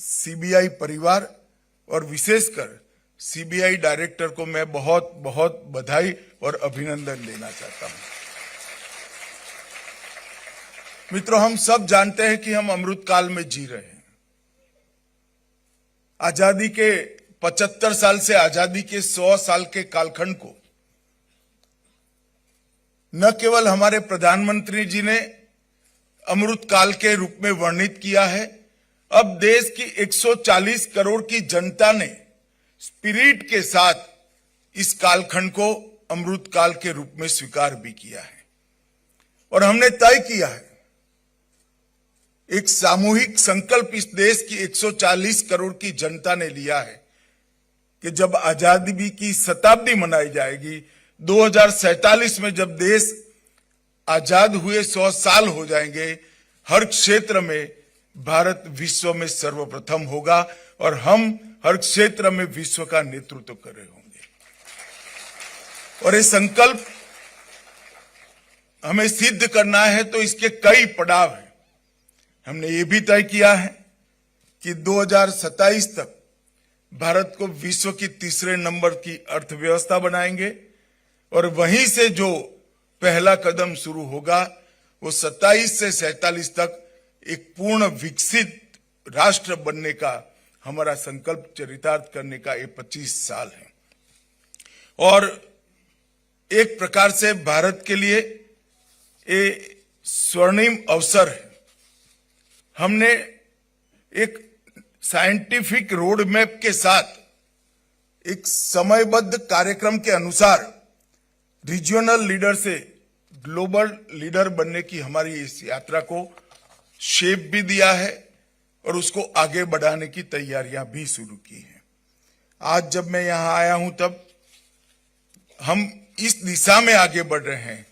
CBI परिवार और विशेषकर सीबीआई डायरेक्टर को मैं बहुत बहुत बधाई और अभिनंदन देना चाहता हूं। मित्रों, हम सब जानते हैं कि हम अमृत काल में जी रहे हैं। आजादी के 75 साल से आजादी के 100 साल के कालखंड को न केवल हमारे प्रधानमंत्री जी ने अमृत काल के रूप में वर्णित किया है, अब देश की 140 करोड़ की जनता ने स्पिरिट के साथ इस कालखंड को अमृत काल के रूप में स्वीकार भी किया है। और हमने तय किया है, एक सामूहिक संकल्प इस देश की 140 करोड़ की जनता ने लिया है कि जब आजादी की शताब्दी मनाई जाएगी, 2047 में जब देश आजाद हुए 100 साल हो जाएंगे, हर क्षेत्र में भारत विश्व में सर्वप्रथम होगा और हम हर क्षेत्र में विश्व का नेतृत्व कर रहे होंगे। और ये संकल्प हमें सिद्ध करना है तो इसके कई पड़ाव हैं। हमने ये भी तय किया है कि 2027 तक भारत को विश्व की तीसरे नंबर की अर्थव्यवस्था बनाएंगे और वहीं से जो पहला कदम शुरू होगा वो 27 से 47 तक एक पूर्ण विकसित राष्ट्र बनने का हमारा संकल्प चरितार्थ करने का ये 25 साल है। और एक प्रकार से भारत के लिए ये स्वर्णिम अवसर है। हमने एक साइंटिफिक रोड मैप के साथ एक समयबद्ध कार्यक्रम के अनुसार रीजनल लीडर से ग्लोबल लीडर बनने की हमारी इस यात्रा को शेप भी दिया है और उसको आगे बढ़ाने की तैयारियां भी शुरू की हैं। आज जब मैं यहां आया हूं तब हम इस दिशा में आगे बढ़ रहे हैं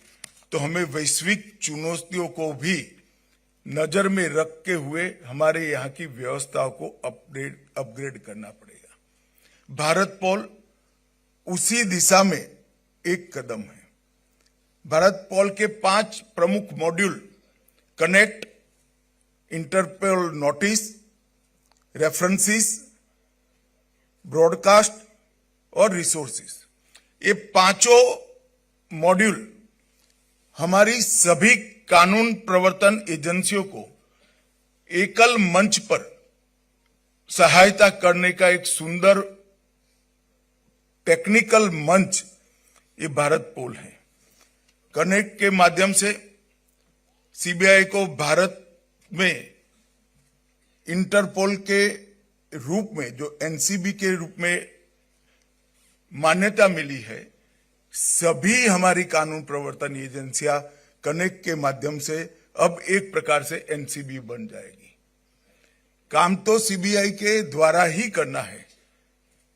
तो हमें वैश्विक चुनौतियों को भी नजर में रखते हुए हमारे यहाँ की व्यवस्थाओं को अपग्रेड करना पड़ेगा। भारत पोल उसी दिशा में एक कदम है। भारत पोल के 5 प्रमुख module connect, Interpol notice, references, broadcast और रिसोर्सेस, ये पांचों मॉड्यूल हमारी सभी कानून प्रवर्तन एजेंसियों को एकल मंच पर सहायता करने का एक सुंदर टेक्निकल मंच ये भारत पोल है। कनेक्ट के माध्यम से सीबीआई को भारत में इंटरपोल के रूप में, जो एनसीबी के रूप में मान्यता मिली है, सभी हमारी कानून प्रवर्तन एजेंसियां कनेक्ट के माध्यम से अब एक प्रकार से एनसीबी बन जाएगी। काम तो सीबीआई के द्वारा ही करना है,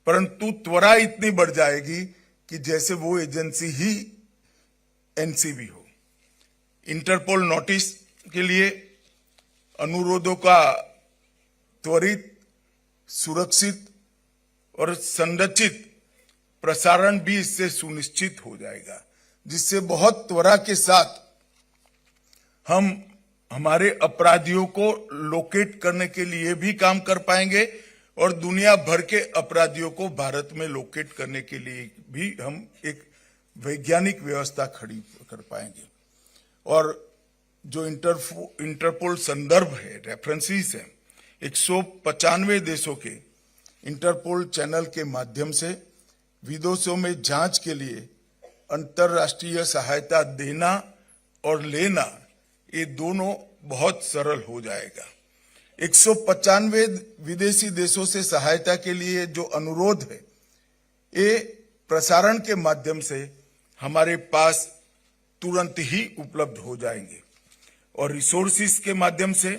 परंतु त्वरा इतनी बढ़ जाएगी कि जैसे वो एजेंसी ही एनसीबी हो। इंटरपोल नोटिस के लिए अनुरोधों का त्वरित, सुरक्षित और संरचित प्रसारण भी इससे सुनिश्चित हो जाएगा, जिससे बहुत त्वरा के साथ हम हमारे अपराधियों को लोकेट करने के लिए भी काम कर पाएंगे और दुनिया भर के अपराधियों को भारत में लोकेट करने के लिए भी हम एक वैज्ञानिक व्यवस्था खड़ी कर पाएंगे। और जो इंटरपोल संदर्भ है, रेफरेंसेस है, 195 देशों के इंटरपोल चैनल के माध्यम से विदेशों में जांच के लिए अंतर्राष्ट्रीय सहायता देना और लेना, ये दोनों बहुत सरल हो जाएगा। 195 विदेशी देशों से सहायता के लिए जो अनुरोध है, ये प्रसारण के माध्यम से हमारे पास तुरंत ही उपलब्ध हो जाएंगे। और रिसोर्सेस के माध्यम से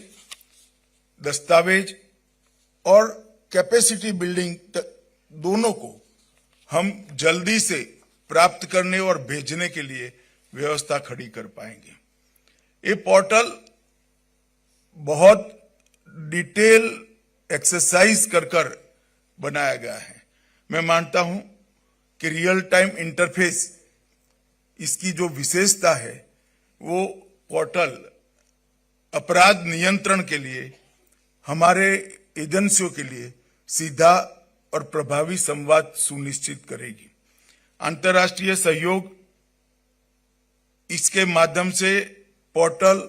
दस्तावेज और कैपेसिटी बिल्डिंग दोनों को हम जल्दी से प्राप्त करने और भेजने के लिए व्यवस्था खड़ी कर पाएंगे। ये पोर्टल बहुत डिटेल एक्सरसाइज कर बनाया गया है। मैं मानता हूं कि रियल टाइम इंटरफेस इसकी जो विशेषता है, वो पोर्टल अपराध नियंत्रण के लिए हमारे एजेंसियों के लिए सीधा और प्रभावी संवाद सुनिश्चित करेगी। अंतर्राष्ट्रीय सहयोग इसके माध्यम से पोर्टल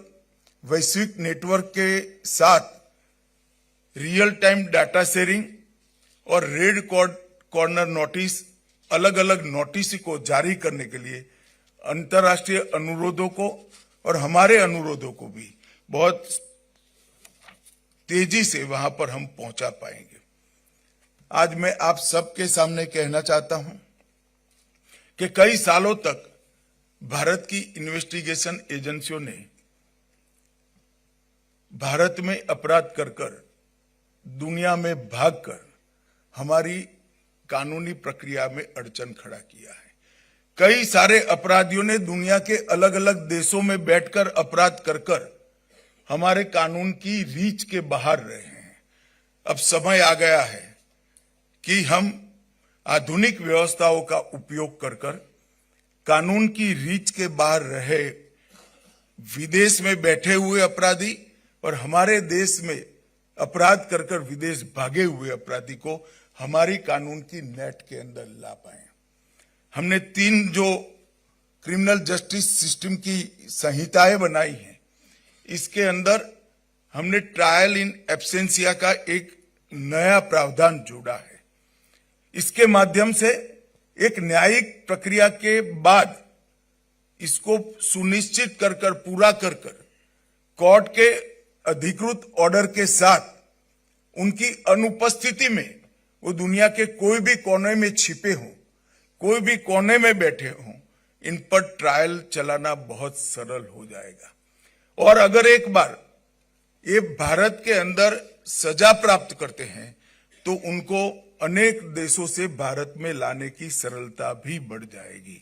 वैश्विक नेटवर्क के साथ रियल टाइम डाटा शेयरिंग और रेड कॉर्नर नोटिस, अलग अलग नोटिस को जारी करने के लिए अंतर्राष्ट्रीय अनुरोधों को और हमारे अनुरोधों को भी बहुत तेजी से वहां पर हम पहुंचा पाएंगे। आज मैं आप सबके सामने कहना चाहता हूं कि कई सालों तक भारत की इन्वेस्टिगेशन एजेंसियों ने भारत में अपराध कर दुनिया में भागकर हमारी कानूनी प्रक्रिया में अड़चन खड़ा किया है। कई सारे अपराधियों ने दुनिया के अलग अलग देशों में बैठकर अपराध कर हमारे कानून की रीच के बाहर रहे हैं। अब समय आ गया है कि हम आधुनिक व्यवस्थाओं का उपयोग कर कानून की रीच के बाहर रहे विदेश में बैठे हुए अपराधी और हमारे देश में अपराध कर विदेश भागे हुए अपराधी को हमारी कानून की नेट के अंदर ला पाए। हमने 3 जो क्रिमिनल जस्टिस सिस्टम की संहिताएं बनाई हैं, इसके अंदर हमने ट्रायल इन एब्सेंसिया का एक नया प्रावधान जोड़ा है। इसके माध्यम से एक न्यायिक प्रक्रिया के बाद इसको सुनिश्चित कर पूरा कर कोर्ट के अधिकृत ऑर्डर के साथ उनकी अनुपस्थिति में वो दुनिया के कोई भी कोने में छिपे हों, कोई भी कोने में बैठे हों, इन पर ट्रायल चलाना बहुत सरल हो जाएगा। और अगर एक बार ये भारत के अंदर सजा प्राप्त करते हैं तो उनको अनेक देशों से भारत में लाने की सरलता भी बढ़ जाएगी।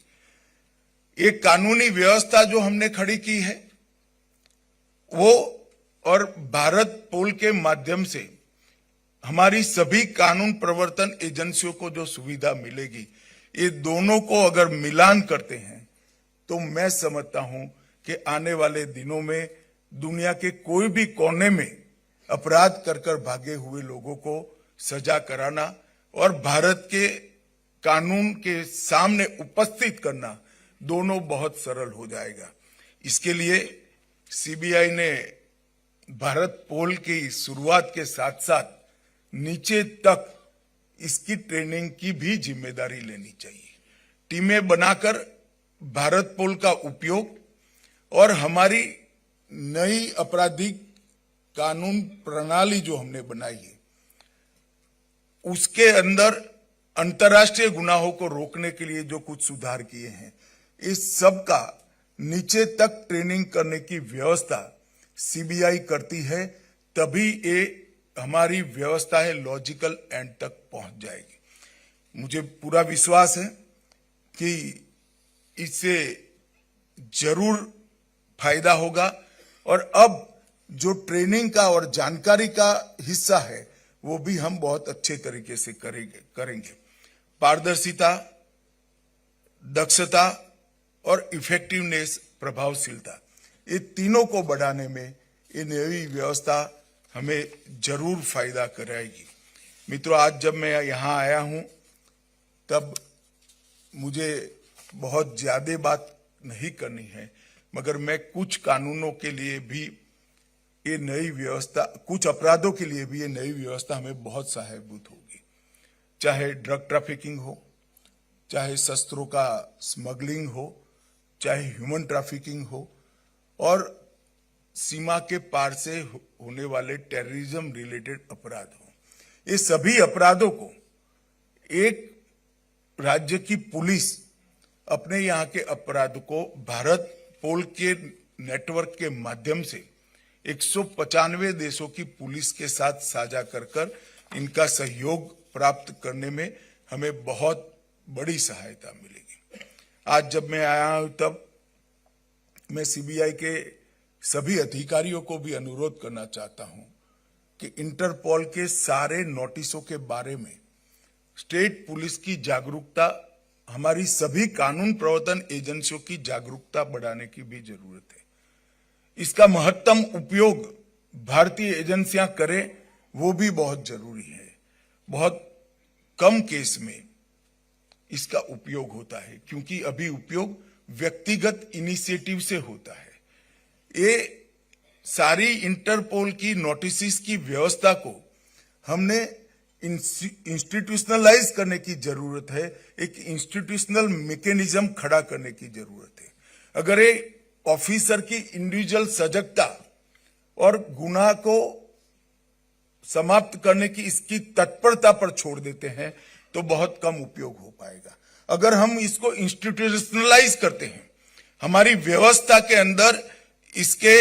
एक कानूनी व्यवस्था जो हमने खड़ी की है वो और भारत पोल के माध्यम से हमारी सभी कानून प्रवर्तन एजेंसियों को जो सुविधा मिलेगी, ये दोनों को अगर मिलान करते हैं तो मैं समझता हूं कि आने वाले दिनों में दुनिया के कोई भी कोने में अपराध कर भागे हुए लोगों को सजा कराना और भारत के कानून के सामने उपस्थित करना दोनों बहुत सरल हो जाएगा। इसके लिए सीबीआई ने भारत पोल की शुरुआत के साथ साथ नीचे तक इसकी ट्रेनिंग की भी जिम्मेदारी लेनी चाहिए। टीमें बनाकर भारत पोल का उपयोग और हमारी नई आपराधिक कानून प्रणाली जो हमने बनाई है उसके अंदर अंतर्राष्ट्रीय गुनाहों को रोकने के लिए जो कुछ सुधार किए हैं, इस सब का नीचे तक ट्रेनिंग करने की व्यवस्था सीबीआई करती है, तभी ये हमारी व्यवस्था है लॉजिकल एंड तक पहुंच जाएगी। मुझे पूरा विश्वास है कि इससे जरूर फायदा होगा और अब जो ट्रेनिंग का और जानकारी का हिस्सा है वो भी हम बहुत अच्छे तरीके से करेंगे। पारदर्शिता, दक्षता और इफेक्टिवनेस, प्रभावशीलता, ये तीनों को बढ़ाने में ये नई व्यवस्था हमें जरूर फायदा कराएगी। मित्रों, आज जब मैं यहाँ आया हूँ तब मुझे बहुत ज्यादा बात नहीं करनी है, मगर मैं कुछ कानूनों के लिए भी ये नई व्यवस्था, कुछ अपराधों के लिए भी ये नई व्यवस्था हमें बहुत सहायभूत होगी। चाहे ड्रग ट्रैफिकिंग हो, चाहे शस्त्रों का स्मगलिंग हो, चाहे ह्यूमन ट्रैफिकिंग हो और सीमा के पार से होने वाले टेररिज्म रिलेटेड अपराध हो, ये सभी अपराधों को एक राज्य की पुलिस अपने यहाँ के अपराध को भारत पोल के नेटवर्क के माध्यम से 195 देशों की पुलिस के साथ साझा कर इनका सहयोग प्राप्त करने में हमें बहुत बड़ी सहायता मिलेगी। आज जब मैं आया हूं तब मैं सीबीआई के सभी अधिकारियों को भी अनुरोध करना चाहता हूं कि इंटरपोल के सारे नोटिसों के बारे में स्टेट पुलिस की जागरूकता, हमारी सभी कानून प्रवर्तन एजेंसियों की जागरूकता बढ़ाने की भी जरूरत है। इसका महत्तम उपयोग भारतीय एजेंसियां करें वो भी बहुत जरूरी है। बहुत कम केस में इसका उपयोग होता है, क्योंकि अभी उपयोग व्यक्तिगत इनिशिएटिव से होता है। ये सारी इंटरपोल की नोटिस की व्यवस्था को हमने इंस्टीट्यूशनलाइज करने की जरूरत है, एक इंस्टीट्यूशनल मैकेनिज्म खड़ा करने की जरूरत है। अगर ये ऑफिसर की इंडिविजुअल सजगता और गुनाह को समाप्त करने की इसकी तत्परता पर छोड़ देते हैं तो बहुत कम उपयोग हो पाएगा। अगर हम इसको इंस्टीट्यूशनलाइज करते हैं, हमारी व्यवस्था के अंदर इसके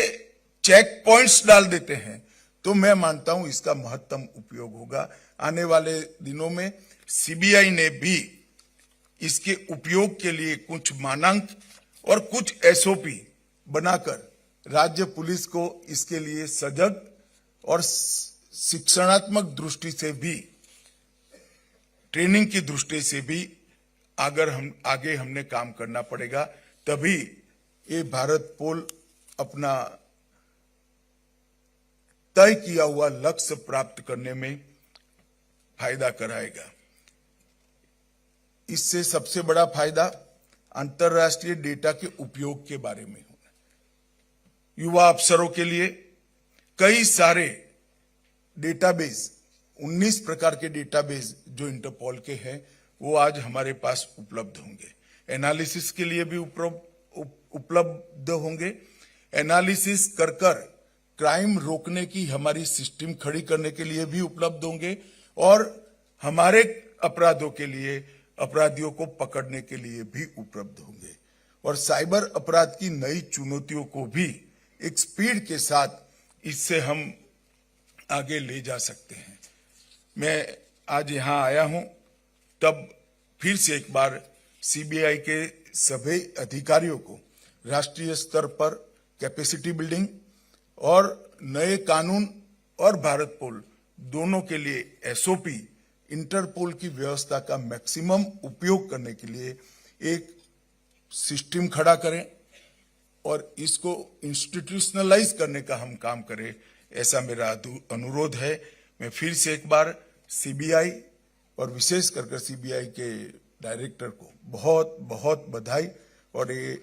चेक पॉइंट्स डाल देते हैं, तो मैं मानता हूं इसका महत्तम उपयोग होगा। आने वाले दिनों में सीबीआई ने भी इसके उपयोग के लिए कुछ मानक और कुछ एसओपी बनाकर राज्य पुलिस को इसके लिए सजग और शिक्षणात्मक दृष्टि से भी, ट्रेनिंग की दृष्टि से भी आगे हमने काम करना पड़ेगा, तभी ये भारत पोल अपना तय किया हुआ लक्ष्य प्राप्त करने में फायदा कराएगा। इससे सबसे बड़ा फायदा अंतर्राष्ट्रीय डेटा के उपयोग के बारे में होना। युवा अफसरों के लिए कई सारे डेटाबेस, 19 प्रकार के डेटाबेस जो इंटरपोल के हैं, वो आज हमारे पास उपलब्ध होंगे। एनालिसिस के लिए भी उपलब्ध होंगे। एनालिसिस कर क्राइम रोकने की हमारी सिस्टम खड़ी करने के लिए भी उपलब्ध होंगे, और हमारे अपराधों के लिए, अपराधियों को पकड़ने के लिए भी उपलब्ध होंगे। और साइबर अपराध की नई चुनौतियों को भी एक स्पीड के साथ इससे हम आगे ले जा सकते हैं। मैं आज यहां आया हूं तब फिर से एक बार सीबीआई के सभी अधिकारियों को राष्ट्रीय स्तर पर कैपेसिटी बिल्डिंग और नए कानून और भारत पोल दोनों के लिए एसओपी, इंटरपोल की व्यवस्था का मैक्सिमम उपयोग करने के लिए एक सिस्टम खड़ा करें और इसको इंस्टीट्यूशनलाइज करने का हम काम करें, ऐसा मेरा अनुरोध है। मैं फिर से एक बार सीबीआई और विशेष कर सीबीआई के डायरेक्टर को बहुत बहुत बधाई और ये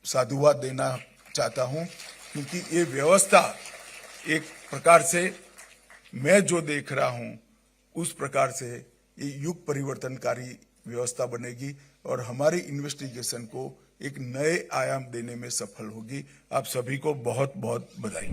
साधुवाद देना चाहता हूं, क्योंकि ये व्यवस्था एक प्रकार से मैं जो देख रहा हूं उस प्रकार से ये युग परिवर्तनकारी व्यवस्था बनेगी और हमारी इन्वेस्टिगेशन को एक नए आयाम देने में सफल होगी। आप सभी को बहुत बहुत बधाई।